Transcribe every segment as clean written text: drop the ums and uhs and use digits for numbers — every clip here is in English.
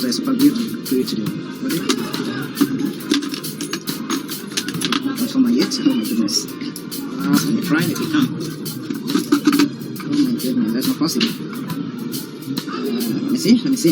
I propagate to it the body. Transformer yet? Oh my goodness. Let me try if we can. Oh my goodness, that's not possible. Let me see.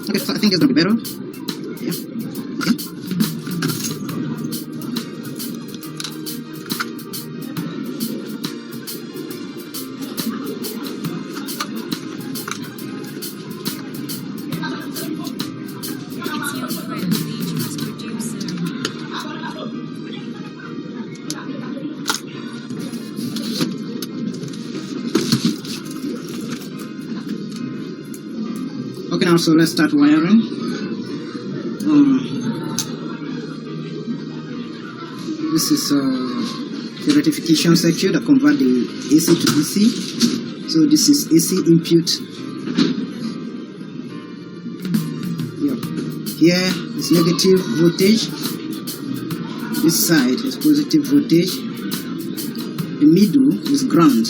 Okay, so I think it's gonna be better. Yeah. Okay. It's your friend, the trust producer. Okay, now so let's start wiring. This is the rectification circuit that convert the AC to DC. So this is AC input. Yeah. Here is negative voltage. This side is positive voltage. The middle is ground.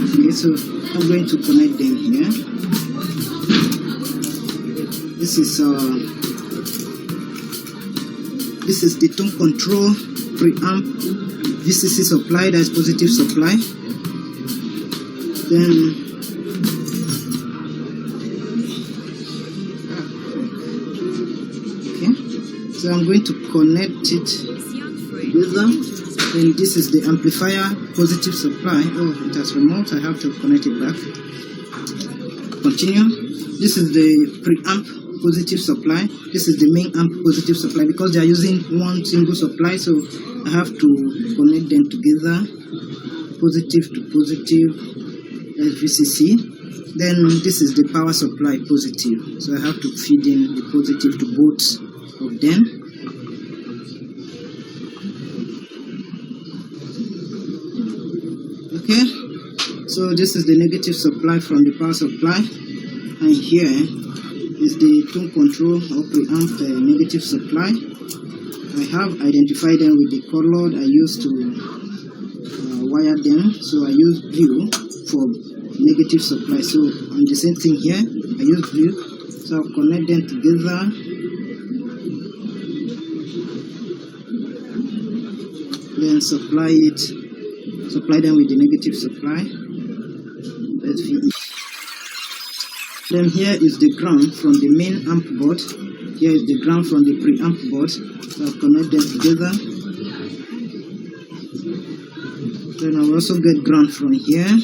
Okay, so I'm going to connect them here. This is the tone control preamp VCC supply, that is positive supply. Then okay, so I'm going to connect it together. And this is the amplifier positive supply. Oh, it has remote. I have to connect it back. Continue. This is the preamp positive supply. This is the main amp positive supply, because they are using one single supply, so I have to connect them together, positive to positive, that's VCC. Then this is the power supply positive, so I have to feed in the positive to both of them. Okay, so this is the negative supply from the power supply, and here is the tone control or preamp negative supply. I have identified them with the color I used to wire them. So I use blue for negative supply. So on the same thing here, I use blue. So I'll connect them together. Then supply them with the negative supply. Let's see. Then here is the ground from the main amp board. Here is the ground from the preamp board. So I'll connect them together. Then I'll also get ground from here.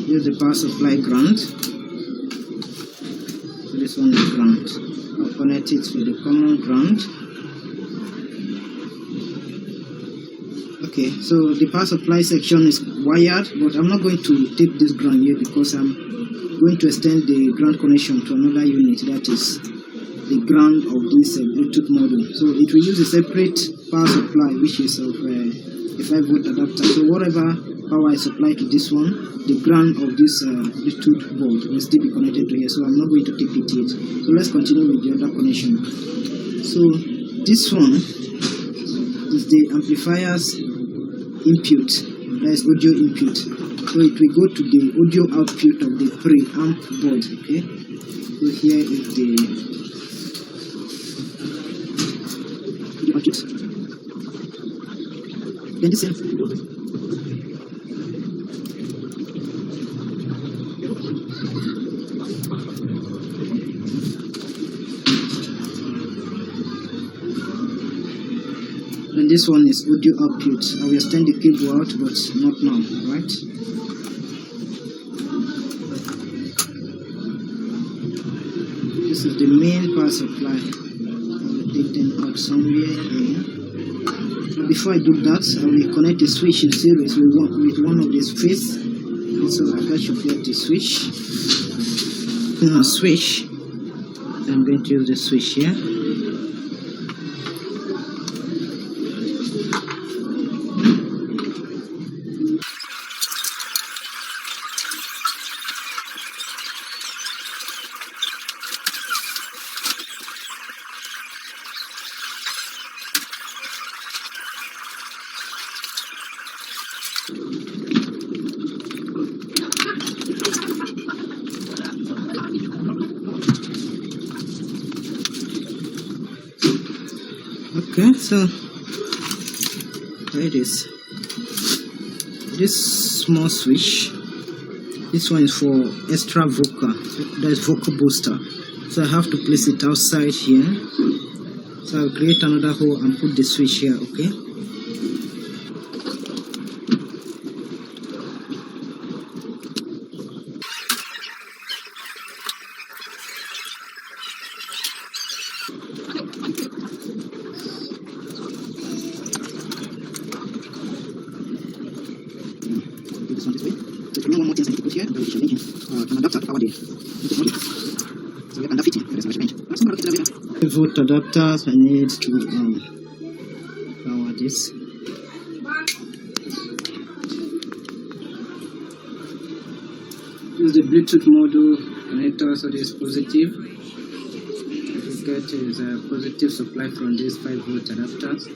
Here's the power supply ground. So this one is ground. I'll connect it with the common ground. Okay, so the power supply section is wired, but I'm not going to take this ground here because I'm going to extend the ground connection to another unit, that is the ground of this Bluetooth module. So it will use a separate power supply, which is of a 5 volt adapter. So whatever power I supply to this one, the ground of this Bluetooth board will still be connected to here. So I'm not going to take it yet. So let's continue with the other connection. So this one is the amplifier's input, that is audio input. So it will go to the audio output of the preamp board. Okay, so here is the output. Then this and this one is audio output. I will extend the cable out, but not now, right? This is the main power supply. I will take them out somewhere here. Before I do that, I will connect the switch in series with one of these face. So I should get the switch. Switch. I'm going to use the switch here. Okay, so there it is. This small switch, this one is for extra vocal, that is vocal booster. So I have to place it outside here. So I'll create another hole and put the switch here, okay? This one this way. So if you know one more thing I need to put here, we should make an adapter to power the so we can fit in. That's my volt adapters I need to power this. Use the Bluetooth module connector, so this is positive. You get is a positive supply from these 5-volt adapters.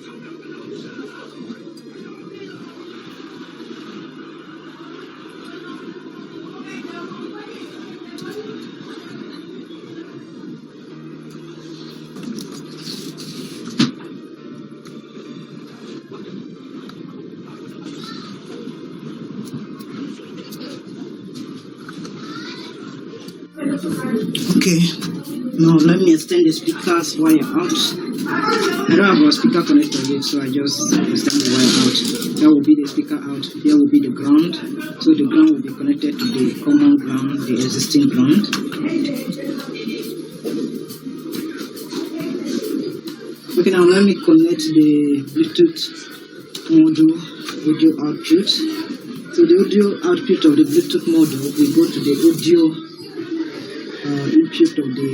Okay, now let me extend the speaker's wire out. I don't have a speaker connector yet, so I just extend the wire out. That will be the speaker out. Here will be the ground. So the ground will be connected to the common ground, the existing ground. Okay, now let me connect the Bluetooth module audio output. So the audio output of the Bluetooth module will go to the audio input of the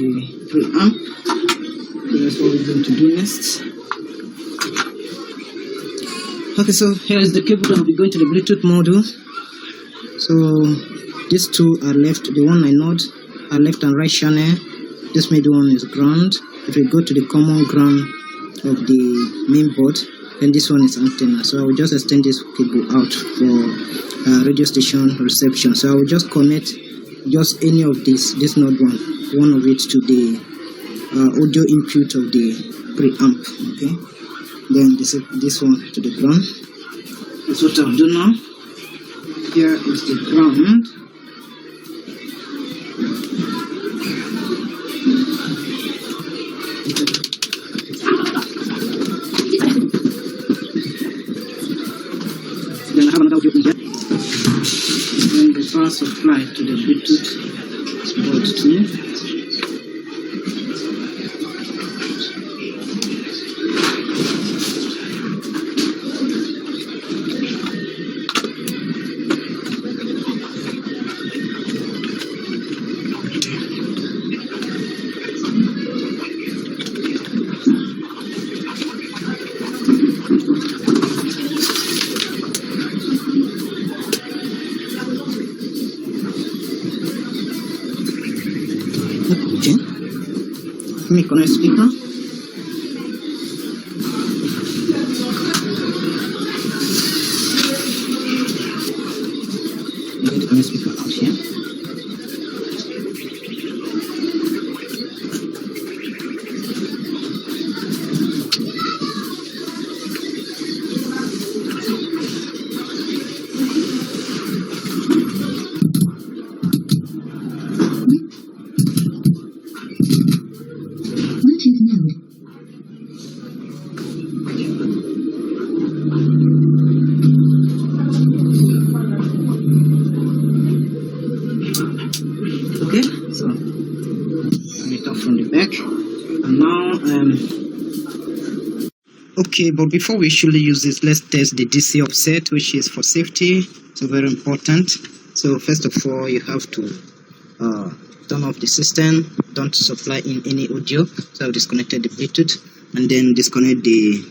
preamp. So that's what we're going to do next. Okay, so here is the cable that will be going to the Bluetooth module. So these two are left, the one I node are left and right channel. This middle one is ground. If we go to the common ground of the main board, then this one is antenna. So I will just extend this cable out for radio station reception. So I will just connect just any of this node one of it to the audio input of the preamp. Okay, then this one to the ground. That's what I'll do now. Here is the ground. Then I have another audio in here. Then the power supply to the Bluetooth board 2. Okay. Let me connect speaker. I'm going to connect speaker out here. Bluetooth Okay, but before we usually use this, let's test the DC offset, which is for safety. So very important. So first of all, you have to turn off the system. Don't supply in any audio. So I've disconnected the Bluetooth, and then disconnect the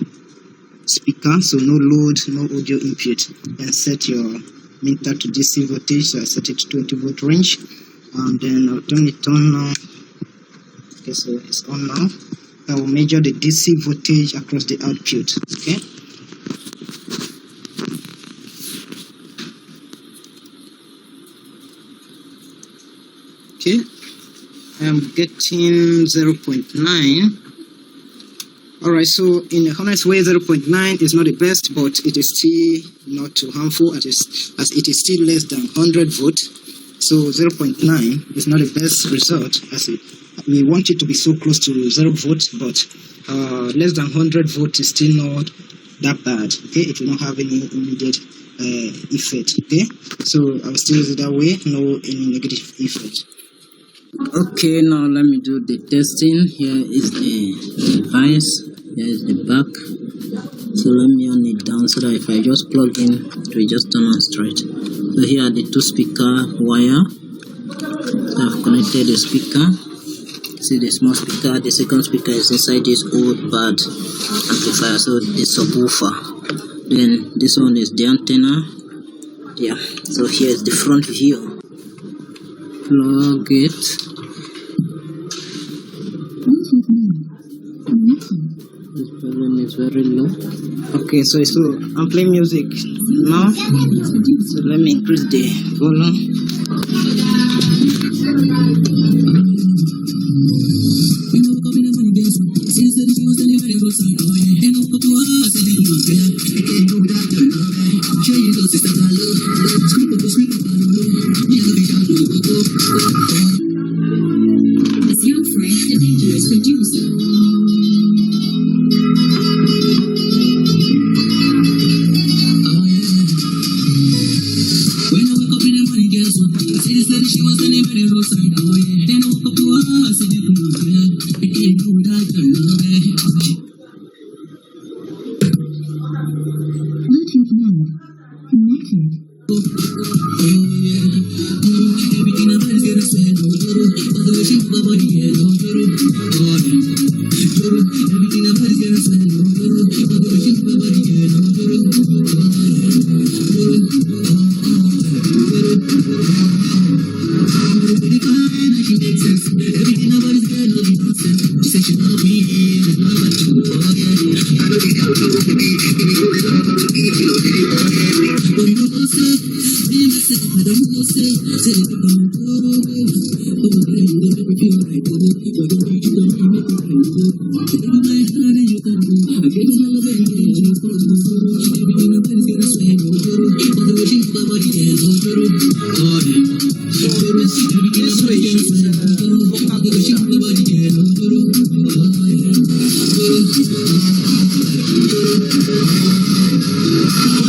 speaker. So no load, no audio input. And set your meter to DC voltage. So I set it to 20 volt range, and then I'll turn it on now. Okay, so it's on now. I will measure the DC voltage across the output. Okay. Okay. I am getting 0.9. Alright, so in a honest way, 0.9 is not the best, but it is still not too harmful as it is still less than 100 volts. So 0.9 is not the best result, as we want it to be so close to 0 volts, but less than 100 volts is still not that bad. Okay, it will not have any immediate effect. Okay, so I will still use it that way, no any negative effect. Okay, now let me do the testing. Here is the device, here is the back. So let me on it down so that if I just plug in, it will just turn on straight. So here are the two speaker wire. So I've connected the speaker. See the small speaker, the second speaker is inside this old bad amplifier, so the subwoofer. Then this one is the antenna. Yeah, so here is the front view. Plug it. This volume is very low. Okay, so I'm playing music now. So let me increase the volume. This young fresh and dangerous producer. When I woke up in the morning, guess what? She said she was an very roadside. Oh yeah. Then I woke up to her, I said you can do it. I can't do without your love. Bluetooth mode connected. Oh yeah. Everything about is gonna say no. But the way she put my body, yeah, no. Oh yeah. Everything about is gonna say no. But the way she put my body, yeah, no. Everything about is gonna be nonsense. She said she love me, and I love you. Oh yeah. I know these guys love me. Give me all the love, give me all the love. But you don't say, be myself, I don't know say. Say it about me. Oh, baby, you don't make me feel like you. But don't you don't make me feel like you. Baby, my heart and you can do. I gave you my love and you can do. Everything about is gonna say no. But the way she put my body, yeah, no. Oh yeah. Everything about is gonna say no. But the way she put my body, yeah, no. Oh yeah.